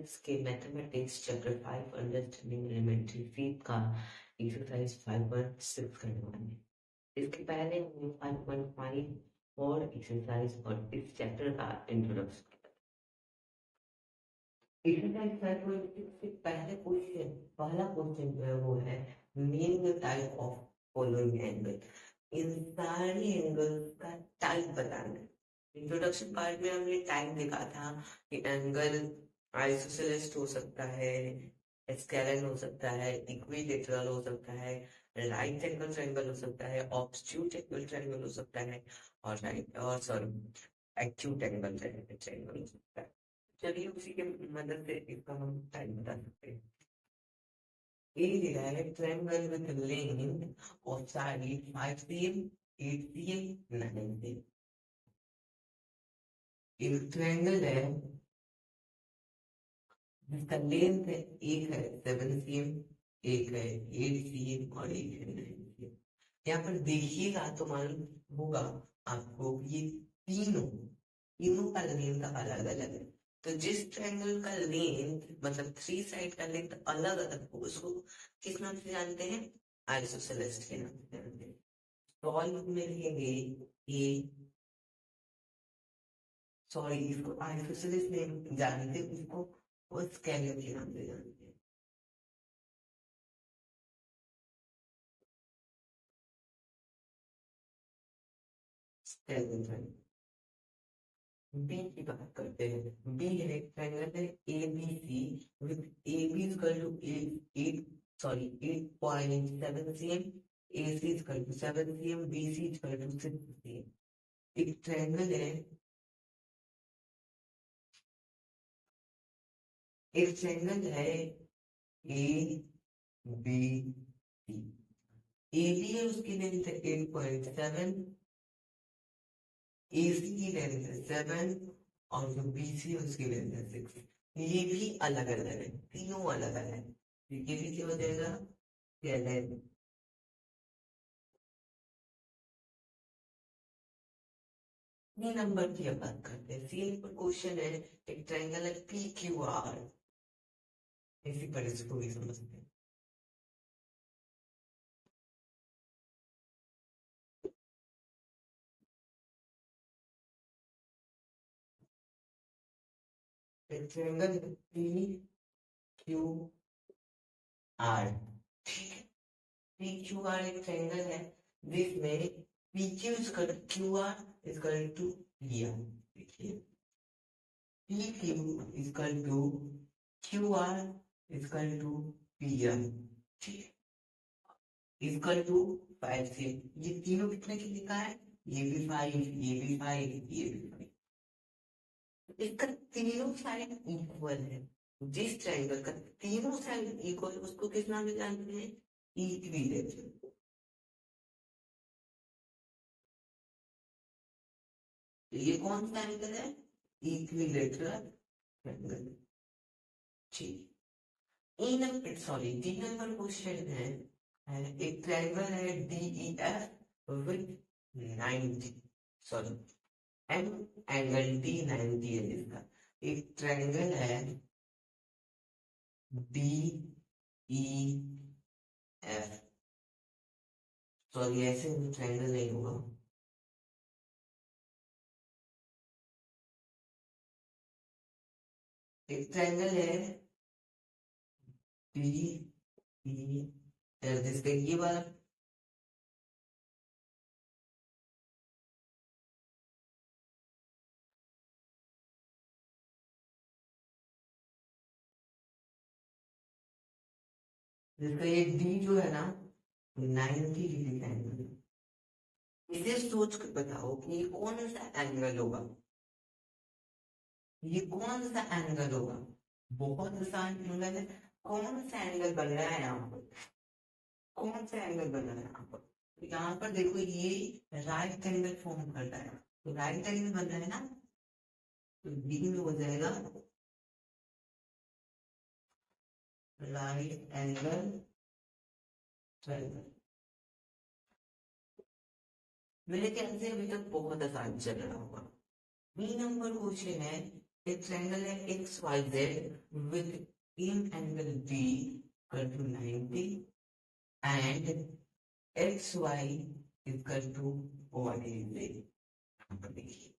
Science के mathematics chapter 5 understanding elementary feet का exercise 5.6 करने वाले हैं। इसके पहले हमने 5.5 और एक्सरसाइज और इस चैप्टर का इंट्रोडक्शन किया। एक्सरसाइज 5.6 से पहला क्वेश्चन जो है वो है name the type of following angle. इन सारे एंगल्स का टाइप बताना है। इंट्रोडक्शन पार्ट में हमने टाइप देखा था कि एंगल आइसोसेलेस हो सकता है, स्केलन हो सकता है, इक्विलेटरल हो सकता है, राइट एंगल ट्रायंगल हो सकता है, ऑब्ट्यूट एंगल ट्रायंगल हो सकता है और एक्यूट एंगल ट्रायंगल हो सकता है। चलिए उसी के मदद से इसका हम टाइप बता सकते हैं। A दिया है triangle with length of side 5 cm, 8 cm, 9 cm। एक ट्रायंगल है जिसका लेंथ है, एक है 7 cm, एक है 8 cm और एक है 9 cm। यहाँ पर देखिएगा तो मालूम होगा आपको ये तीनों का लेंथ अलग अलग है। तो जिस ट्रायंगल का लेंथ मतलब 3 साइड का लेंथ अलग अलग हो उसको किस नाम से जानते हैं? आइसोसेलेस के नाम से जानते हैं। सॉल्व में लिखेंगे ये, सॉरी इसको आइसोसेलेस नहीं जानते, उसको स्केलर के नाम से जानते हैं। बी की बात करते हैं। बी है ट्रायंगल है A B C with A B equal to 8.7 cm, A C equal to 7 cm, B C equal to 6 cm। एक ट्रायंगल है, एक ट्रायंगल है A B C. A B है उसकी लेंथ है 8.7, AC की लेंथ है 7 और जो BC है उसकी लेंथ है 6। ये भी अलग अलग है, तीनों अलग अलग है। ये भी क्या हो जाएगा? स्केलर। बी नंबर की अब बात करते हैं। सी पर क्वेश्चन है एक ट्रायंगल है PQR, इसी पर इसको भी समझते हैं। एक ट्रायंगल PQR, ठीक है। PQR एक ट्रायंगल है जिसमें PQ equal to QR equal to PR। देखिए PQ equal to QR equal to PR, ठीक है, इक्वल टू 5 से। ये तीनों कितने के लिखा है? ये भी 5, ये भी 5, ये भी 5। इसका तीनों साइड इक्वल है। जिस ट्रायंगल का तीनों साइड इक्वल उसको किस नाम से जानते हैं? इक्विलेटरल। ये कौन सा एंगल है? इक्विलेटरल एंगल, ठीक। तीन नंबर क्वेश्चन है, एक ट्रायंगल है DEF with 90, sorry um angle D 90 है जिसका। एक ट्रायंगल है DEF, सॉरी ऐसे ट्रायंगल नहीं होगा। एक ट्रायंगल है DEF जिसका ये वाला जिसका ये D जो है ना 90 डिग्री का एंगल है। इसे सोच कर बताओ कि ये कौन सा एंगल होगा? ये कौन सा एंगल होगा? बहुत आसान एंगल है। कौन सा एंगल बन रहा है यहाँ पर? कौन सा एंगल बन रहा है यहाँ पर? तो यहाँ पर देखो ये राइट एंगल फॉर्म कर रहा है, तो राइट एंगल बन रहा है ना, तो बी में हो जाएगा राइट एंगल ट्रायंगल। मेरे ख्याल से अभी तक बहुत आसान चल रहा होगा। बी नंबर क्वेश्चन है एक ट्रायंगल है X Y Z with in angle B equal to 90 and X Y equal to what is it, यहाँ पर देखिए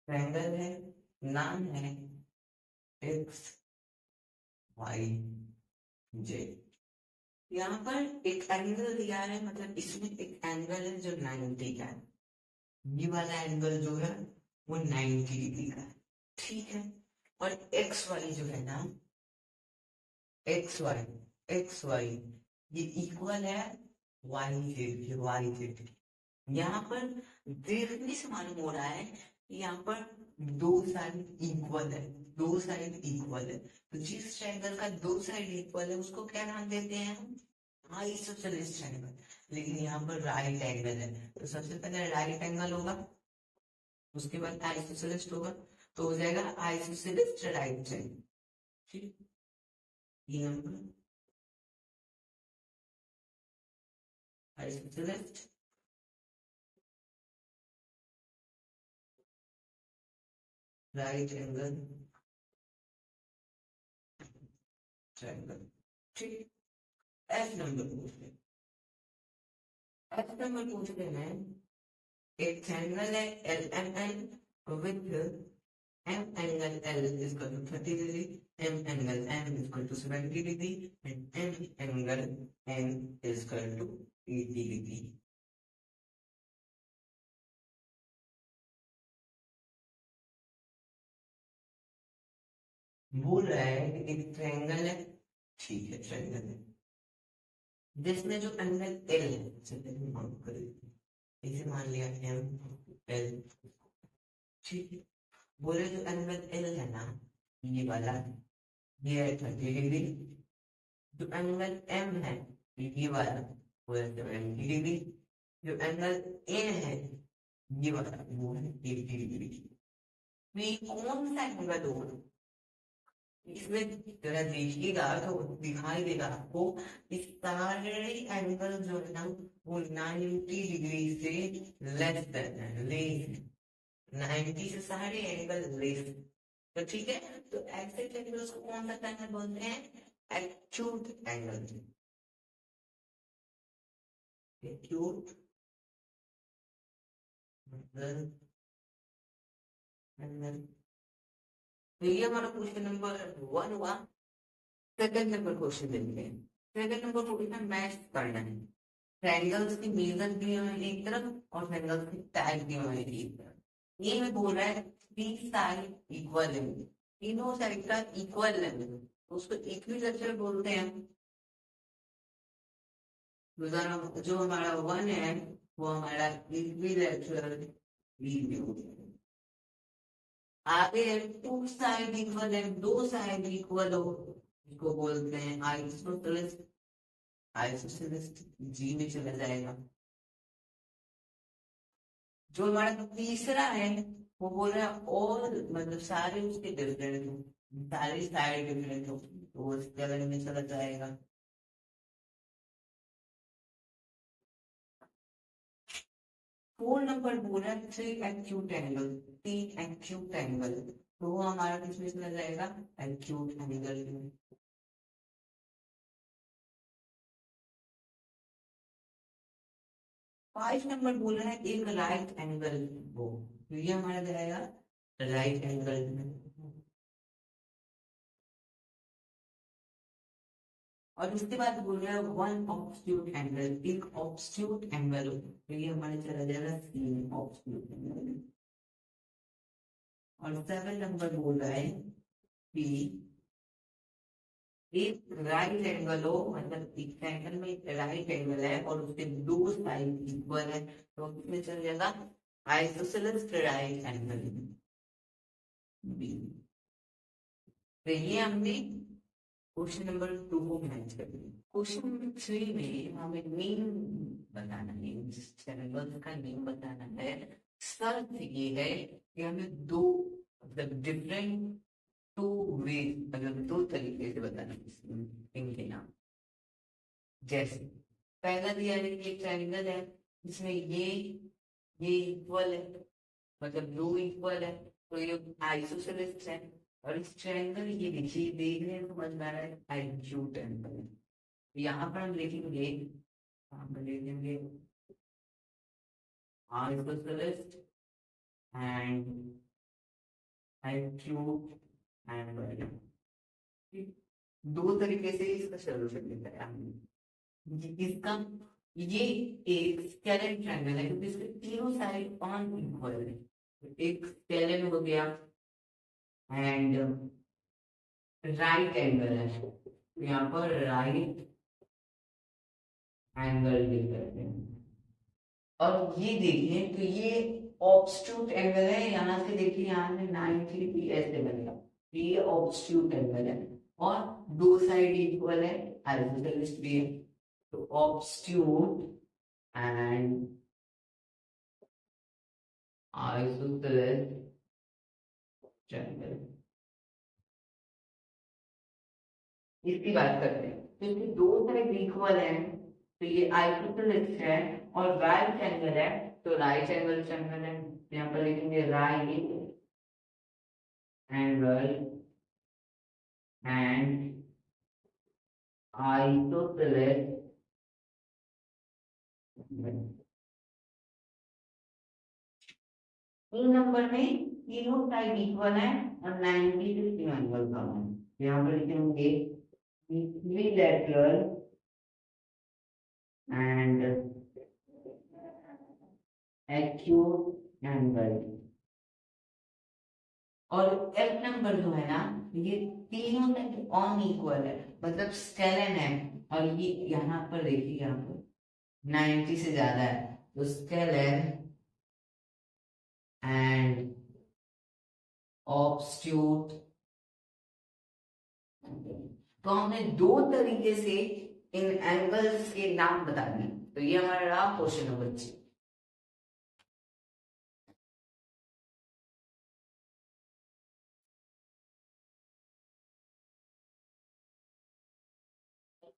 ट्रायंगल है, नाम है एक्स वाई जेड। यहाँ पर एक एंगल दिया है, मतलब इसमें एक एंगल है जो 90 का है, ये वाला एंगल जो है वो 90 डिग्री का है, ठीक है। और एक्स वाई जो है ना, एक्स वाई ये इक्वल है वाई जेड। यहाँ पर देखने से मालूम हो रहा है कि यहाँ पर दो साइड इक्वल है, दो साइड इक्वल है। तो जिस ट्रायंगल का दो साइड इक्वल है उसको क्या नाम देते हैं हम, आइसोसेलेस ट्रायंगल। लेकिन यहाँ पर राइट एंगल है, तो सबसे पहले राइट एंगल होगा, उसके बाद आइसोसेलेस होगा, तो हो जाएगा आइसोसेलेस राइट ट्रायंगल, ठीक। ये number isosceles right angle triangle, ठीक। एफ नंबर पूछ ले, एफ नंबर पूछ लेना है। एक ट्रायंगल है L M N with M angle L is equal to 30 degree, M angle M is equal to 70 degree, and M angle N is equal to 80 degree. बोल रहा है कि एक ट्रायंगल है, ठीक है ट्रायंगल है, जिसमें जो एंगल L है, चलिए मान कर इसे मान लिया M L, ठीक है। बोले जो एंगल L है ना, ये वाला, ये है 30 डिग्री। जो एंगल M है ये वाला वो है 70 डिग्री। जो एंगल A है ये वाला वो है 80 डिग्री। तो ये कौन सा एंगल होगा, इसमें जरा देखिएगा तो दिखाई देगा आपको, इस सारे एंगल जो है ना वो 90 डिग्री से लेस देन है, लेस 90 से सारे एंगल लेस। तो ठीक है, तो ऐसे एंगल्स को कौन सा एंगल बोलते हैं, एक्यूट एंगल, एक्यूट एंगल। तो ये हमारा क्वेश्चन नंबर 1 हुआ। सेकंड नंबर क्वेश्चन देखते हैं। सेकंड नंबर क्वेश्चन मैच करना है, ट्रायंगल्स की मेजर दी हुई है एक तरफ और ट्रायंगल्स की टाइप दी हुई है एक तरफ। ये में बोल रहा है तीन साइड इक्वल है, तीनों साइड का इक्वल है, उसको इक्विलेटरल बोलते हैं। जो हमारा 1 है वो हमारा इक्विलेटरल रिव्यू। आगे टू साइड इक्वल है, दो साइड इक्वल हो, इसको बोलते हैं आइसोसेलेस, आइसोसेलेस जी में चला जाएगा। जो हमारा तीसरा है वो बोल रहा है और मतलब सारे उसके डिफरेंट हो, सारी साइड डिफरेंट हो, तो वो इसके अलग में चला जाएगा। फोर नंबर बोल रहा है थ्री एक्यूट एंगल, तीन एक्यूट एंगल, तो वो हमारा किसमें चला जाएगा, एक्यूट एंगल में। 5 नंबर बोल रहा है एक राइट एंगल वो, तो ये हमारा जाएगा राइट एंगल में। और उसके बाद बोल रहा है वन ऑब्स्ट्यूट एंगल, एक ऑब्स्ट्यूट एंगल, तो ये हमारे चला जाएगा सी ऑब्स्ट्यूट एंगल। और 7 नंबर बोल रहा है कि एक राइट एंगल हो, मतलब एक ट्रायंगल में एक राइट एंगल है और उसके दो साइड इक्वल है, तो उसमें चल जाएगा आइसोसेलेस राइट एंगल बी। तो ये हमने क्वेश्चन नंबर 2 को मैच कर दिया। क्वेश्चन नंबर 3 में हमें नेम बताना है, जिस ट्रायंगल का नेम बताना है। शर्त ये है कि हमें दो मतलब डिफरेंट टू वे, मतलब दो तरीके से बताना इनके नाम। जैसे पहला दिया है कि एक ट्रायंगल है जिसमें ये इक्वल है, मतलब दो इक्वल है, तो ये आइसोसेलेस है। और इस ट्रायंगल ये देखिए, देखने में समझ में आ रहा है आइक्यूट एंगल है। यहाँ पर हम लिखेंगे, हम लिखेंगे आइसोसेलेस एंड आइक्यूट एंगल। दो तरीके से इसका सोल्यूशन निकला है। इसका ये एक स्केलेन ट्रायंगल है क्योंकि इसके तीनों साइड ऑन इक्वल है। एक स्केलेन हो गया एंड राइट एंगल है, यहाँ पर राइट एंगल लिख करते हैं। और ये देखिए तो ये ऑब्स्ट्यूट एंगल है, यहाँ से देखिए यहाँ से 90 डिग्री ऐसे बनेगा, ये ऑब्स्ट्यूट एंगल है। और दो साइड इक्वल है, आइसोसेलेस भी है, तो ऑब्स्ट्यूट एंड आइसोसेलेस ट्रायंगल, इसकी बात करते हैं। तो इसकी दो साइड इक्वल है, तो ये आइसोसेलेस है और राइट एंगल है, तो राइट एंगल ट्रायंगल है। यहाँ पर लिखेंगे right angle and isosceles. 3 number में तीनों साइड इक्वल है और 90 से तीन एंगल कम है। यहाँ पर लिखेंगे इक्विलैटरल एंड एक्यूट एंगल। और एफ नंबर जो है ना, ये तीनों साइड ऑन इक्वल है, मतलब स्केलेन है। और ये यहाँ पर देखिए, यहाँ पर 90 से ज्यादा है, तो स्केलेन एंड ऑब्स्ट्यूट। तो हमने दो तरीके से इन एंगल्स के नाम बता दिए। तो ये हमारा रहा क्वेश्चन नंबर 6।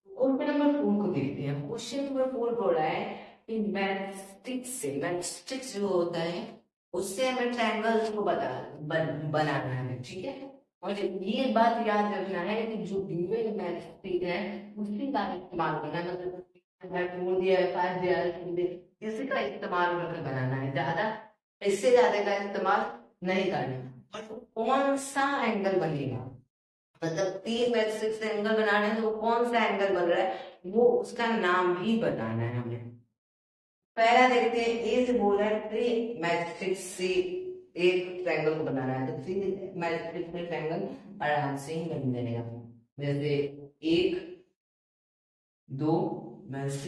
क्वेश्चन नंबर 4 को देखते हैं। क्वेश्चन नंबर 4 बोल रहा है कि मैथस्टिक्स जो होता है उससे हमें ट्रायंगल्स को बनाना है, ठीक है। और ये बात याद रखना है कि जो गिवन मैथस्टिक है उसी का इस्तेमाल करना है, मतलब 4 दिया है, 5 दिया है, 6 दिया है, इसी का इस्तेमाल करके बनाना है, ज्यादा इससे ज्यादा का इस्तेमाल नहीं करना। और कौन सा एंगल बनेगा, मतलब 3 मैट्रिक्स से एंगल बनाना है, तो वो कौन सा एंगल बन रहा है वो उसका नाम भी बताना है हमें। पहला देखते हैं, ए से बोल रहा है 3 मैट्रिक्स से एक ट्रायंगल को बनाना है, तो 3 मैट्रिक्स में ट्रायंगल आराम से ही बन जाएगा। जैसे 1 2 मैट्रिक्स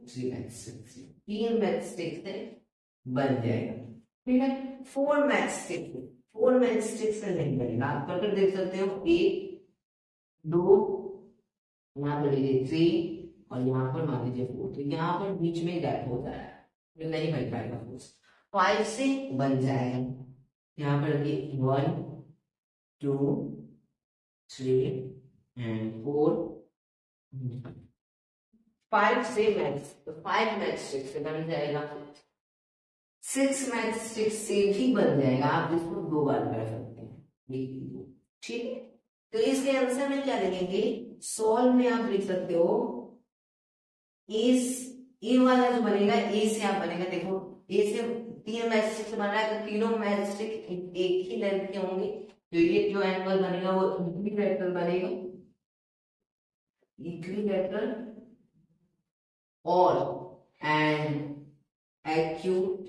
3 मैट्रिक्स, 3 मैट्रिक्स से बन जाएगा, ठीक है। 4 मैट्रिक्स से नहीं बनेगा। आप करके देख सकते हो, 1 2, यहाँ पर लीजिए 3 और यहाँ पर मान लीजिए 4, तो यहाँ पर बीच में गैप होता है, तो नहीं बन पाएगा। 5 से बन जाएगा, यहाँ पर लगे 1 2 3 एंड 4। 5 से मैक्स, तो 5 मैक्स 6 से बन जाएगा। 6 मैक्स 6 से भी बन जाएगा, आप इसको 2 बार कर सकते हैं, ठीक है। तो इसके आंसर में क्या लिखेंगे, सॉल्व में आप लिख सकते हो इस ए वाला जो बनेगा, ए से आप बनेगा, देखो ए से 3 मैट्रिक्स से बन रहा है, तो तीनों मैट्रिक्स एक ही लेंथ के होंगे, तो ये जो एंगल बनेगा वो इक्विलैटरल बनेगा, इक्विलैटरल और एंड एक्यूट।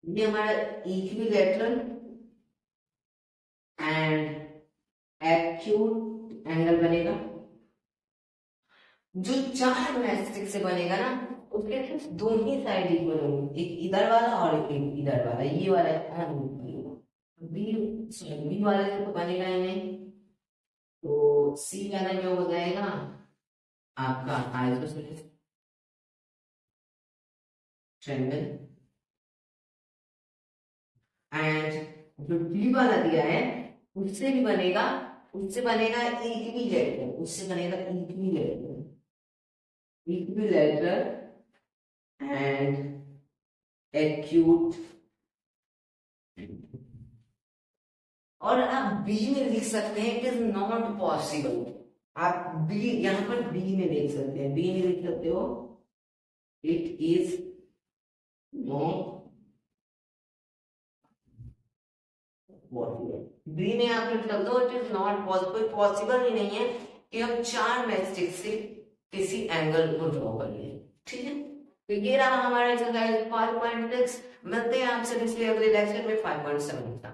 ये हमारा इक्विलैटरल एंड एक्यूट एंगल बनेगा। जो 4 मैट्रिक्स से बनेगा ना, उसके सिर्फ दो ही साइड इक्वल होंगे, एक इधर वाला और एक इधर वाला, ये वाला बी बी वाले से तो बनेगा ही नहीं, तो सी वाला जो हो जाएगा आपका आइसोसेलेस ट्रायंगल एंड जो डी वाला दिया है उससे बनेगा इक्विलेटरल, एंड एक्यूट। और आप बी में लिख सकते हैं इट इज नॉट पॉसिबल। आप बी यहां पर बी में देख सकते हैं, बी में लिख सकते हो it is not possible. B में आप लिख सकते हो it is not possible, possible ही नहीं है कि हम 4 मैचस्टिक से किसी एंगल को ड्रॉ कर लें। ठीक है, तो ये रहा हमारा एक्सरसाइज 5.6। मिलते हैं आपसे पिछले अगले लेक्चर में 5.7 का।